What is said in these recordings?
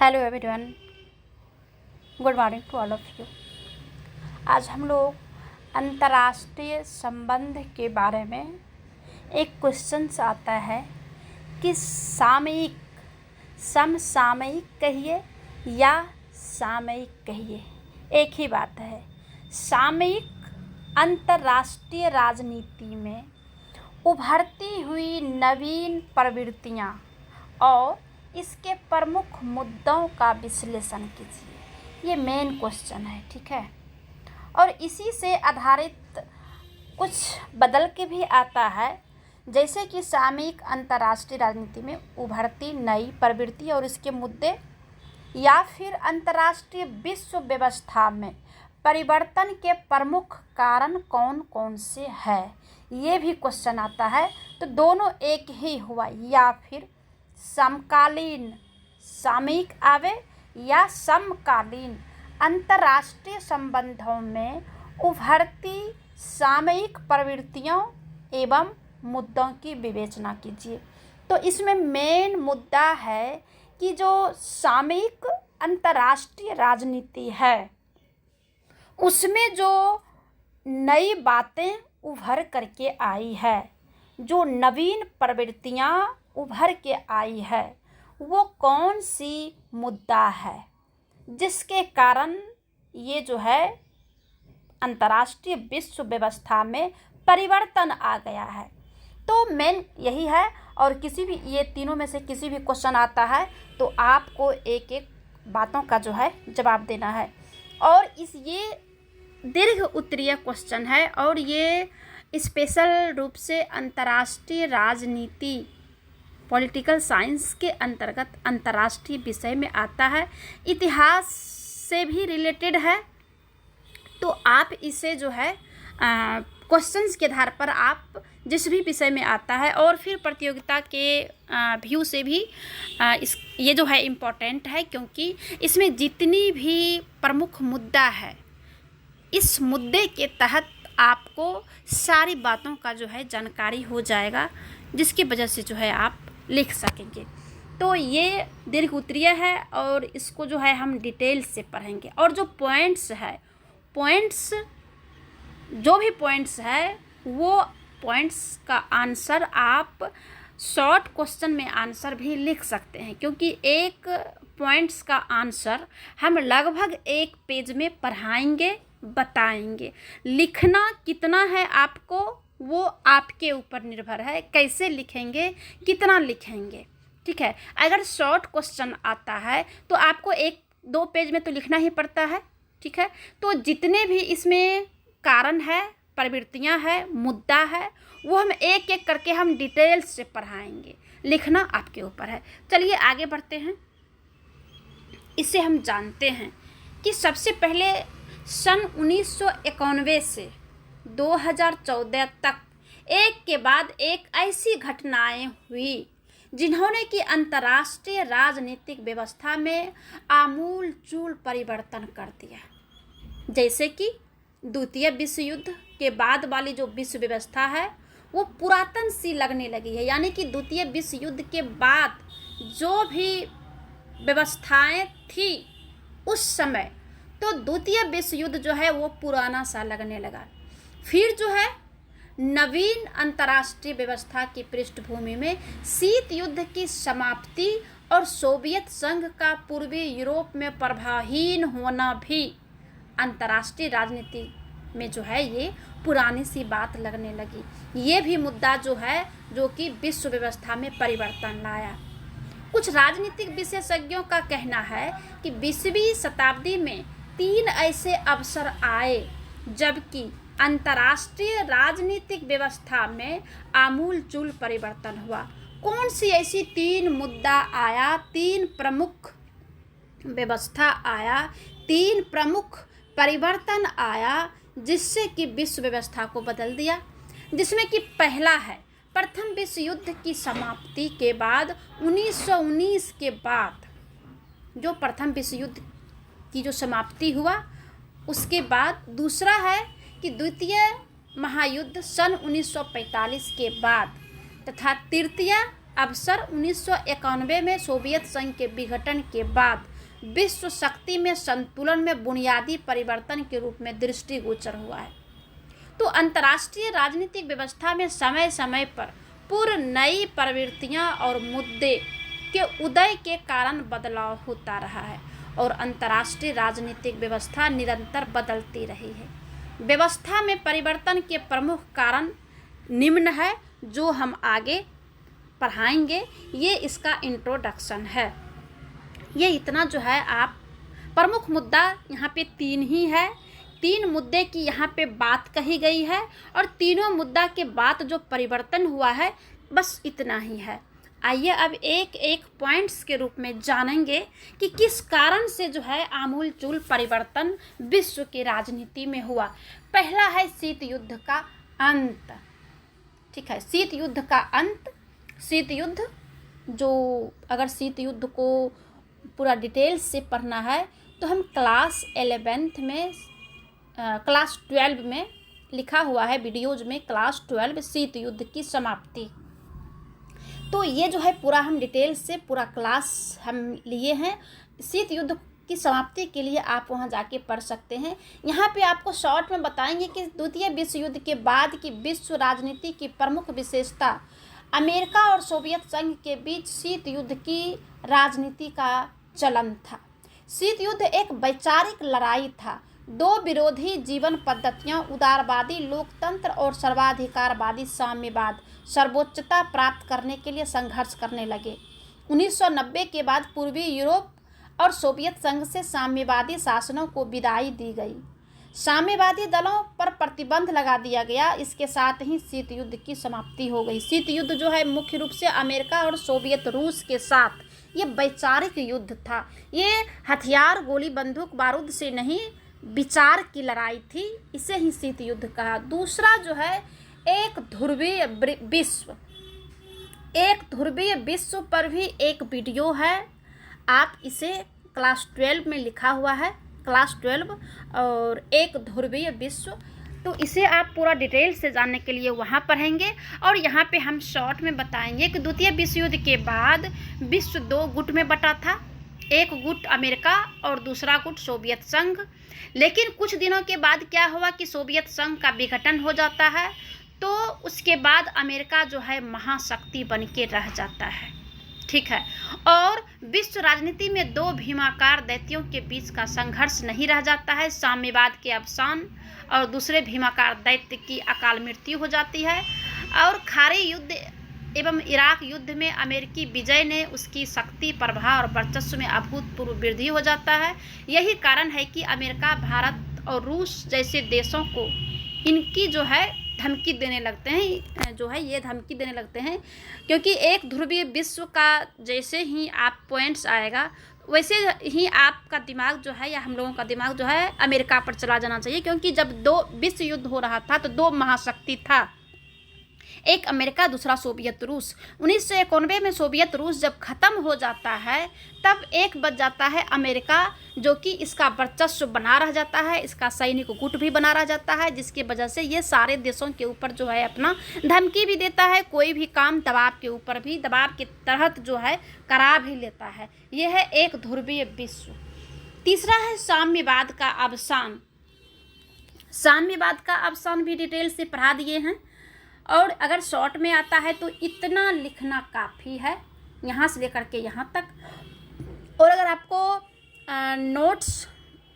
Hello everyone, good morning to all of you. आज हम लोग अंतर्राष्ट्रीय संबंध के बारे में एक क्वेश्चन आता है कि सामयिक, समसामयिक कहिए या सामयिक कहिए, एक ही बात है। सामयिक अंतर्राष्ट्रीय राजनीति में उभरती हुई नवीन प्रवृत्तियाँ और इसके प्रमुख मुद्दों का विश्लेषण कीजिए। ये मेन क्वेश्चन है, ठीक है। और इसी से आधारित कुछ बदल के भी आता है, जैसे कि सामयिक अंतर्राष्ट्रीय राजनीति में उभरती नई प्रवृत्ति और इसके मुद्दे, या फिर अंतर्राष्ट्रीय विश्व व्यवस्था में परिवर्तन के प्रमुख कारण कौन कौन से हैं, ये भी क्वेश्चन आता है। तो दोनों एक ही हुआ, या फिर समकालीन सामयिक आवे या समकालीन अंतर्राष्ट्रीय संबंधों में उभरती सामयिक प्रवृत्तियों एवं मुद्दों की विवेचना कीजिए। तो इसमें मेन मुद्दा है कि जो सामयिक अंतर्राष्ट्रीय राजनीति है उसमें जो नई बातें उभर करके आई है, जो नवीन प्रवृत्तियाँ उभर के आई है, वो कौन सी मुद्दा है जिसके कारण ये जो है अंतर्राष्ट्रीय विश्व व्यवस्था में परिवर्तन आ गया है। तो मेन यही है। और किसी भी ये तीनों में से किसी भी क्वेश्चन आता है तो आपको एक एक बातों का जो है जवाब देना है। और ये दीर्घ उत्तरीय क्वेश्चन है और ये स्पेशल रूप से अंतर्राष्ट्रीय राजनीति पॉलिटिकल साइंस के अंतर्गत अंतर्राष्ट्रीय विषय में आता है, इतिहास से भी रिलेटेड है। तो आप इसे जो है क्वेश्चंस के आधार पर आप जिस भी विषय में आता है और फिर प्रतियोगिता के व्यू से भी ये जो है इम्पोर्टेंट है, क्योंकि इसमें जितनी भी प्रमुख मुद्दा है इस मुद्दे के तहत आपको सारी बातों का जो है जानकारी हो जाएगा, जिसकी वजह से जो है आप लिख सकेंगे। तो ये दीर्घ उत्तरीय है और इसको जो है हम डिटेल से पढ़ेंगे। और जो पॉइंट्स है, जो भी पॉइंट्स है वो पॉइंट्स का आंसर आप शॉर्ट क्वेश्चन में आंसर भी लिख सकते हैं, क्योंकि एक पॉइंट्स का आंसर हम लगभग एक पेज में पढ़ाएंगे, बताएंगे। लिखना कितना है आपको वो आपके ऊपर निर्भर है, कैसे लिखेंगे, कितना लिखेंगे, ठीक है। अगर शॉर्ट क्वेश्चन आता है तो आपको एक दो पेज में तो लिखना ही पड़ता है, ठीक है। तो जितने भी इसमें कारण है, प्रवृत्तियां है, मुद्दा है, वो हम एक एक करके हम डिटेल से पढ़ाएंगे। लिखना आपके ऊपर है। चलिए आगे बढ़ते हैं। इसे हम जानते हैं कि सबसे पहले सन 1991 से 2014 तक एक के बाद एक ऐसी घटनाएं हुई जिन्होंने कि अंतर्राष्ट्रीय राजनीतिक व्यवस्था में आमूल चूल परिवर्तन कर दिया। जैसे कि द्वितीय विश्व युद्ध के बाद वाली जो विश्व व्यवस्था है वो पुरातन सी लगने लगी है, यानी कि द्वितीय विश्व युद्ध के बाद जो भी व्यवस्थाएं थी उस समय, तो द्वितीय विश्व युद्ध जो है वो पुराना सा लगने लगा। फिर जो है नवीन अंतर्राष्ट्रीय व्यवस्था की पृष्ठभूमि में शीत युद्ध की समाप्ति और सोवियत संघ का पूर्वी यूरोप में प्रभावहीन होना भी अंतर्राष्ट्रीय राजनीति में जो है ये पुरानी सी बात लगने लगी। ये भी मुद्दा जो है जो कि विश्व व्यवस्था में परिवर्तन लाया। कुछ राजनीतिक विशेषज्ञों का कहना है कि 20वीं शताब्दी में 3 ऐसे अवसर आए जबकि अंतर्राष्ट्रीय राजनीतिक व्यवस्था में आमूल चूल परिवर्तन हुआ। कौन सी ऐसी 3 मुद्दा आया, 3 प्रमुख व्यवस्था आया, 3 प्रमुख परिवर्तन आया जिससे कि विश्व व्यवस्था को बदल दिया। जिसमें कि पहला है प्रथम विश्व युद्ध की समाप्ति के बाद 1919 के बाद जो प्रथम विश्व युद्ध की जो समाप्ति हुआ उसके बाद। दूसरा है कि द्वितीय महायुद्ध सन 1945 के बाद, तथा तृतीय अवसर 1991 में सोवियत संघ के विघटन के बाद विश्व शक्ति में संतुलन में बुनियादी परिवर्तन के रूप में दृष्टिगोचर हुआ है। तो अंतर्राष्ट्रीय राजनीतिक व्यवस्था में समय समय पर पूर्ण नई प्रवृत्तियां और मुद्दे के उदय के कारण बदलाव होता रहा है और अंतर्राष्ट्रीय राजनीतिक व्यवस्था निरंतर बदलती रही है। व्यवस्था में परिवर्तन के प्रमुख कारण निम्न है, जो हम आगे पढ़ाएंगे। ये इसका इंट्रोडक्शन है। ये इतना जो है आप प्रमुख मुद्दा यहाँ पे 3 ही है। 3 मुद्दे की यहाँ पे बात कही गई है और तीनों मुद्दा के बाद जो परिवर्तन हुआ है बस इतना ही है। आइए अब एक एक पॉइंट्स के रूप में जानेंगे कि किस कारण से जो है आमूलचूल परिवर्तन विश्व की राजनीति में हुआ। पहला है शीत युद्ध का अंत। ठीक है, शीत युद्ध का अंत। शीत युद्ध, जो अगर शीत युद्ध को पूरा डिटेल्स से पढ़ना है तो हम क्लास 11th में क्लास 12 में लिखा हुआ है वीडियोज में, क्लास 12 शीत युद्ध की समाप्ति। तो ये जो है पूरा हम डिटेल से पूरा क्लास हम लिए हैं। शीत युद्ध की समाप्ति के लिए आप वहाँ जाके पढ़ सकते हैं। यहाँ पे आपको शॉर्ट में बताएंगे कि द्वितीय विश्व युद्ध के बाद की विश्व राजनीति की प्रमुख विशेषता अमेरिका और सोवियत संघ के बीच शीत युद्ध की राजनीति का चलन था। शीत युद्ध एक वैचारिक लड़ाई था। 2 विरोधी जीवन पद्धतियां, उदारवादी लोकतंत्र और सर्वाधिकारवादी साम्यवाद, सर्वोच्चता प्राप्त करने के लिए संघर्ष करने लगे। 1990 के बाद पूर्वी यूरोप और सोवियत संघ से साम्यवादी शासनों को विदाई दी गई। साम्यवादी दलों पर प्रतिबंध लगा दिया गया। इसके साथ ही शीत युद्ध की समाप्ति हो गई। शीत युद्ध जो है मुख्य रूप से अमेरिका और सोवियत रूस के साथ ये वैचारिक युद्ध था। ये हथियार, गोली, बंदूक, बारूद से नहीं, विचार की लड़ाई थी। इसे ही शीत युद्ध कहा। दूसरा जो है एक ध्रुवीय विश्व। एक ध्रुवीय विश्व पर भी एक वीडियो है, आप इसे क्लास 12 में लिखा हुआ है, क्लास 12 और एक ध्रुवीय विश्व। तो इसे आप पूरा डिटेल से जानने के लिए वहाँ पढ़ेंगे। और यहाँ पे हम शॉर्ट में बताएंगे कि द्वितीय विश्व युद्ध के बाद विश्व 2 गुट में बटा था। एक गुट अमेरिका और दूसरा गुट सोवियत संघ। लेकिन कुछ दिनों के बाद क्या हुआ कि सोवियत संघ का विघटन हो जाता है, तो उसके बाद अमेरिका जो है महाशक्ति बन के रह जाता है। ठीक है, और विश्व राजनीति में 2 भीमाकार दैत्यों के बीच का संघर्ष नहीं रह जाता है। साम्यवाद के अवसान और दूसरे भीमाकार दैत्य की अकाल मृत्यु हो जाती है। और खारी युद्ध एवं इराक युद्ध में अमेरिकी विजय ने उसकी शक्ति, प्रभाव और वर्चस्व में अभूतपूर्व वृद्धि हो जाता है। यही कारण है कि अमेरिका, भारत और रूस जैसे देशों को इनकी जो है धमकी देने लगते हैं, जो है ये धमकी देने लगते हैं, क्योंकि एक ध्रुवीय विश्व का जैसे ही आप पॉइंट्स आएगा वैसे ही आपका दिमाग जो है या हम लोगों का दिमाग जो है अमेरिका पर चला जाना चाहिए। क्योंकि जब 2 विश्व युद्ध हो रहा था तो 2 महाशक्ति था, एक अमेरिका, दूसरा सोवियत रूस। 1991 में सोवियत रूस जब ख़त्म हो जाता है तब एक बच जाता है अमेरिका, जो कि इसका वर्चस्व बना रह जाता है, इसका सैनिक गुट भी बना रह जाता है, जिसकी वजह से ये सारे देशों के ऊपर जो है अपना धमकी भी देता है। कोई भी काम दबाव के ऊपर भी, दबाव के तहत जो है करा भी लेता है। ये है एक ध्रुवीय विश्व। तीसरा है साम्यवाद का अवसान। साम्यवाद का अवसान भी डिटेल से पढ़ा दिए हैं, और अगर शॉर्ट में आता है तो इतना लिखना काफ़ी है, यहाँ से लेकर के यहाँ तक। और अगर आपको नोट्स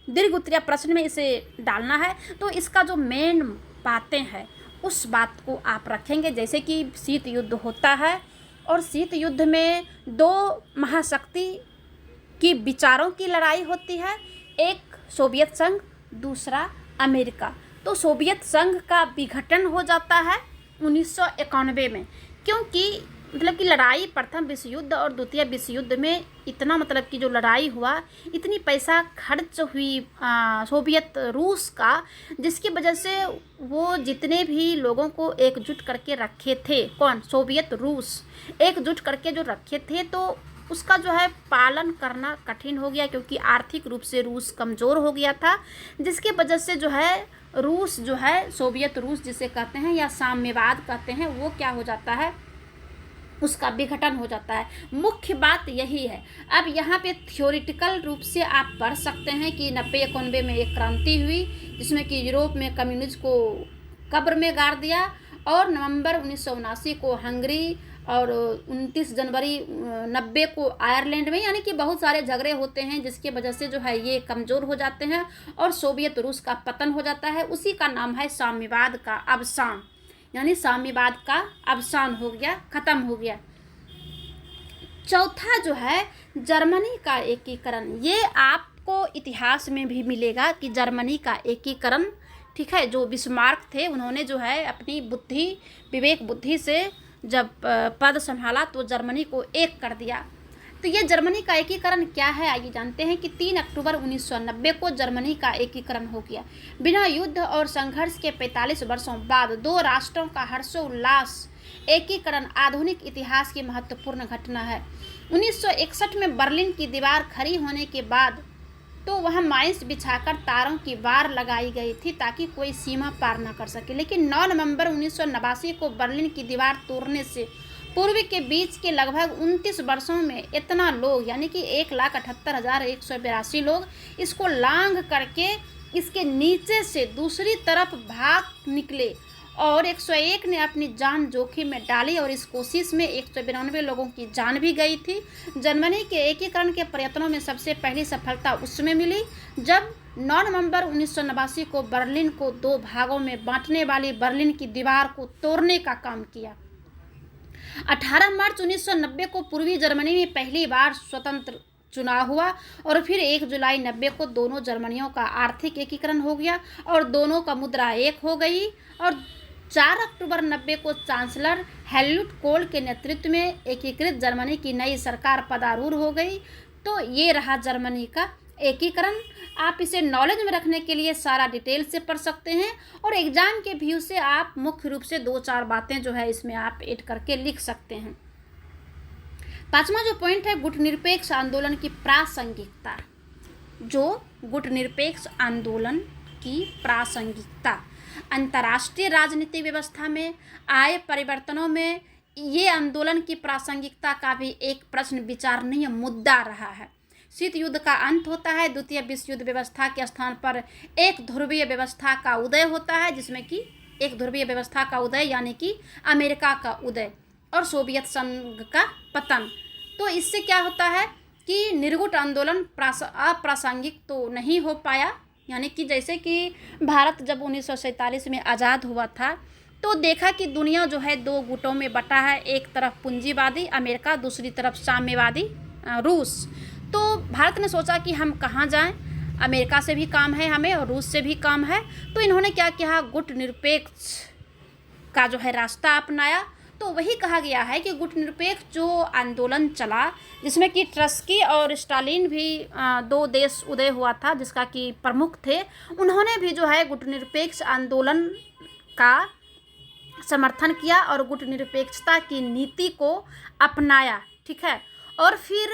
दीर्घ उत्तरीय प्रश्न में इसे डालना है तो इसका जो मेन बातें हैं उस बात को आप रखेंगे। जैसे कि शीत युद्ध होता है और शीत युद्ध में 2 महाशक्ति की विचारों की लड़ाई होती है, एक सोवियत संघ, दूसरा अमेरिका। तो सोवियत संघ का विघटन हो जाता है 1991 में, क्योंकि मतलब कि लड़ाई प्रथम विश्व युद्ध और द्वितीय विश्व युद्ध में इतना मतलब कि जो लड़ाई हुआ, इतनी पैसा खर्च हुई सोवियत रूस का, जिसकी वजह से वो जितने भी लोगों को एकजुट करके रखे थे, कौन, सोवियत रूस एकजुट करके जो रखे थे, तो उसका जो है पालन करना कठिन हो गया, क्योंकि आर्थिक रूप से रूस कमज़ोर हो गया था, जिसके वजह से जो है रूस जो है, सोवियत रूस जिसे कहते हैं या साम्यवाद कहते हैं, वो क्या हो जाता है, उसका विघटन हो जाता है। मुख्य बात यही है। अब यहाँ पे थियोरिटिकल रूप से आप पढ़ सकते हैं कि 90-91 में एक क्रांति हुई जिसमें कि यूरोप में कम्युनिस्ट को कब्र में गाड़ दिया, और नवंबर 1979 को हंगरी, और 29 जनवरी 90 को आयरलैंड में, यानी कि बहुत सारे झगड़े होते हैं जिसकी वजह से जो है ये कमज़ोर हो जाते हैं और सोवियत रूस का पतन हो जाता है। उसी का नाम है साम्यवाद का अवसान, यानी साम्यवाद का अवसान हो गया, ख़त्म हो गया। चौथा जो है जर्मनी का एकीकरण, ये आपको इतिहास में भी मिलेगा कि जर्मनी का एकीकरण, ठीक है, जो बिस्मार्क थे उन्होंने जो है अपनी बुद्धि, विवेक बुद्धि से जब पद संभाला तो जर्मनी को एक कर दिया। तो ये जर्मनी का एकीकरण क्या है, आइए जानते हैं कि 3 अक्टूबर 1990 को जर्मनी का एकीकरण हो गया। बिना युद्ध और संघर्ष के 45 वर्षों बाद 2 राष्ट्रों का हर्षोल्लास एकीकरण आधुनिक इतिहास की महत्वपूर्ण घटना है। 1961 में बर्लिन की दीवार खड़ी होने के बाद तो वहाँ माइंस बिछाकर तारों की बार लगाई गई थी ताकि कोई सीमा पार न कर सके, लेकिन 9 नवंबर 1989 को बर्लिन की दीवार तोड़ने से पूर्व के बीच के लगभग 29 वर्षों में इतना लोग, यानी कि 1,78,182 लोग इसको लांघ करके इसके नीचे से दूसरी तरफ भाग निकले, और 101 ने अपनी जान जोखिम में डाली, और इस कोशिश में 192 लोगों की जान भी गई थी। जर्मनी के एकीकरण के प्रयत्नों में सबसे पहली सफलता उसमें मिली जब 9 नवंबर 1989 को बर्लिन को 2 भागों में बांटने वाली बर्लिन की दीवार को तोड़ने का काम किया। 18 मार्च 1990 को पूर्वी जर्मनी में पहली बार स्वतंत्र चुनाव हुआ, और फिर 1 जुलाई 90 को दोनों जर्मनियों का आर्थिक एकीकरण हो गया और दोनों का मुद्रा एक हो गई, और 4 अक्टूबर 90 को चांसलर हेल्मुट कोhl के नेतृत्व में एकीकृत जर्मनी की नई सरकार पदारूढ़ हो गई। तो ये रहा जर्मनी का एकीकरण। आप इसे नॉलेज में रखने के लिए सारा डिटेल से पढ़ सकते हैं, और एग्जाम के व्यू से आप मुख्य रूप से 2-4 बातें जो है इसमें आप ऐड करके लिख सकते हैं। 5वां जो पॉइंट है, गुटनिरपेक्ष आंदोलन की प्रासंगिकता। जो गुटनिरपेक्ष आंदोलन की प्रासंगिकता, अंतर्राष्ट्रीय राजनीतिक व्यवस्था में आए परिवर्तनों में ये आंदोलन की प्रासंगिकता का भी एक प्रश्न विचारणीय मुद्दा रहा है। शीत युद्ध का अंत होता है, द्वितीय विश्व युद्ध व्यवस्था के स्थान पर एक ध्रुवीय व्यवस्था का उदय होता है, जिसमें कि एक ध्रुवीय व्यवस्था का उदय यानी कि अमेरिका का उदय और सोवियत संघ का पतन। तो इससे क्या होता है कि निर्गुट आंदोलन अप्रासंगिक तो नहीं हो पाया, यानी कि जैसे कि भारत जब 1947 में आज़ाद हुआ था तो देखा कि दुनिया जो है 2 गुटों में बटा है, एक तरफ पूंजीवादी अमेरिका, दूसरी तरफ साम्यवादी रूस। तो भारत ने सोचा कि हम कहाँ जाएं, अमेरिका से भी काम है हमें और रूस से भी काम है, तो इन्होंने क्या किया, गुटनिरपेक्ष का जो है रास्ता अपनाया। तो वही कहा गया है कि गुटनिरपेक्ष जो आंदोलन चला, जिसमें कि ट्रस्की और स्टालिन भी 2 देश उदय हुआ था जिसका कि प्रमुख थे, उन्होंने भी जो है गुटनिरपेक्ष आंदोलन का समर्थन किया और गुटनिरपेक्षता की नीति को अपनाया, ठीक है। और फिर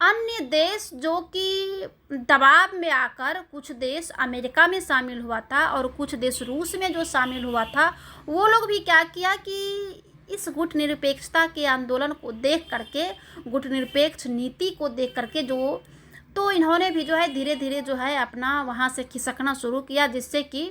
अन्य देश जो कि दबाव में आकर, कुछ देश अमेरिका में शामिल हुआ था और कुछ देश रूस में जो शामिल हुआ था, वो लोग भी क्या किया कि इस गुटनिरपेक्षता के आंदोलन को देख करके, गुटनिरपेक्ष नीति को देख करके तो इन्होंने भी जो है धीरे धीरे जो है अपना वहाँ से खिसकना शुरू किया, जिससे कि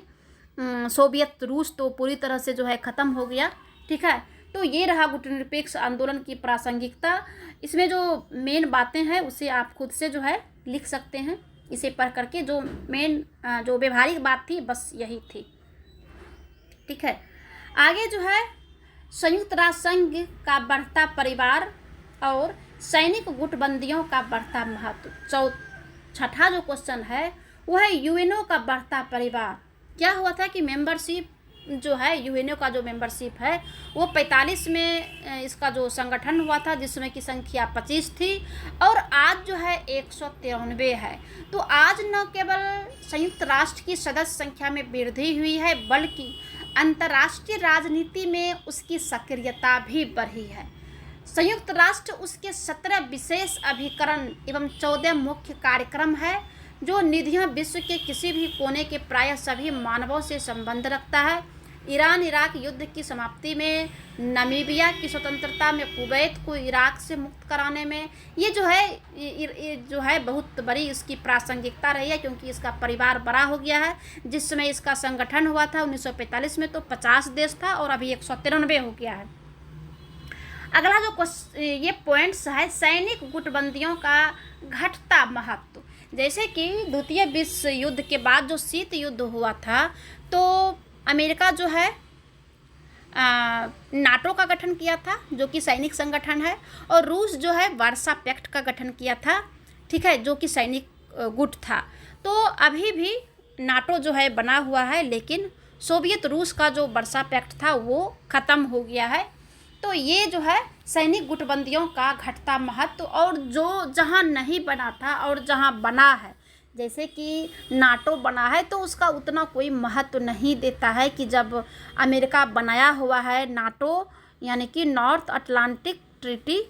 सोवियत रूस तो पूरी तरह से जो है ख़त्म हो गया, ठीक है। तो ये रहा गुटनिरपेक्ष आंदोलन की प्रासंगिकता। इसमें जो मेन बातें हैं उसे आप खुद से जो है लिख सकते हैं, इसे पढ़ करके। जो मेन जो व्यवहारिक बात थी बस यही थी, ठीक है। आगे जो है संयुक्त राष्ट्र संघ का बढ़ता परिवार और सैनिक गुटबंदियों का बढ़ता महत्व। छठा जो क्वेश्चन है वो है यूएनओ का बढ़ता परिवार। क्या हुआ था कि मेंबरशिप जो है, यूएनओ का जो मेंबरशिप है वो 45 में इसका जो संगठन हुआ था, जिसमें की संख्या 25 थी, और आज जो है 193 है। तो आज न केवल संयुक्त राष्ट्र की सदस्य संख्या में वृद्धि हुई है, बल्कि अंतर्राष्ट्रीय राजनीति में उसकी सक्रियता भी बढ़ी है। संयुक्त राष्ट्र उसके 17 विशेष अभिकरण एवं 14 मुख्य कार्यक्रम है, जो निधियां विश्व के किसी भी कोने के प्रायः सभी मानवों से संबंध रखता है। ईरान इराक युद्ध की समाप्ति में, नामीबिया की स्वतंत्रता में, कुवैत को इराक से मुक्त कराने में, ये जो है बहुत बड़ी इसकी प्रासंगिकता रही है, क्योंकि इसका परिवार बड़ा हो गया है। जिस समय इसका संगठन हुआ था 1945 में तो 50 देश था और अभी 193 हो गया है। अगला जो ये पॉइंट्स है, सैनिक गुटबंदियों का घटता महत्व। जैसे कि द्वितीय विश्व युद्ध के बाद जो शीत युद्ध हुआ था तो अमेरिका जो है नाटो का गठन किया था, जो कि सैनिक संगठन है, और रूस जो है वार्सा पैक्ट का गठन किया था, ठीक है, जो कि सैनिक गुट था। तो अभी भी नाटो जो है बना हुआ है, लेकिन सोवियत रूस का जो वार्सा पैक्ट था वो ख़त्म हो गया है। तो ये जो है सैनिक गुटबंदियों का घटता महत्व, और जो जहाँ नहीं बना था और जहाँ बना है, जैसे कि नाटो बना है तो उसका उतना कोई महत्व नहीं देता है कि जब अमेरिका बनाया हुआ है नाटो, यानी कि नॉर्थ अटलांटिक ट्रीटी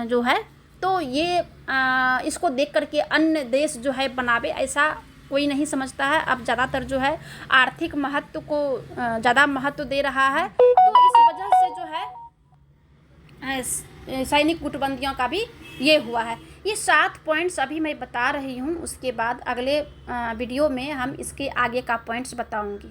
जो है, तो ये इसको देख करके अन्य देश जो है बनावे, ऐसा कोई नहीं समझता है। अब ज़्यादातर जो है आर्थिक महत्व को ज़्यादा महत्व दे रहा है, तो इस वजह से जो है सैनिक गुटबंदियों का भी ये हुआ है। ये 7 पॉइंट्स अभी मैं बता रही हूँ, उसके बाद अगले वीडियो में हम इसके आगे का पॉइंट्स बताऊँगी।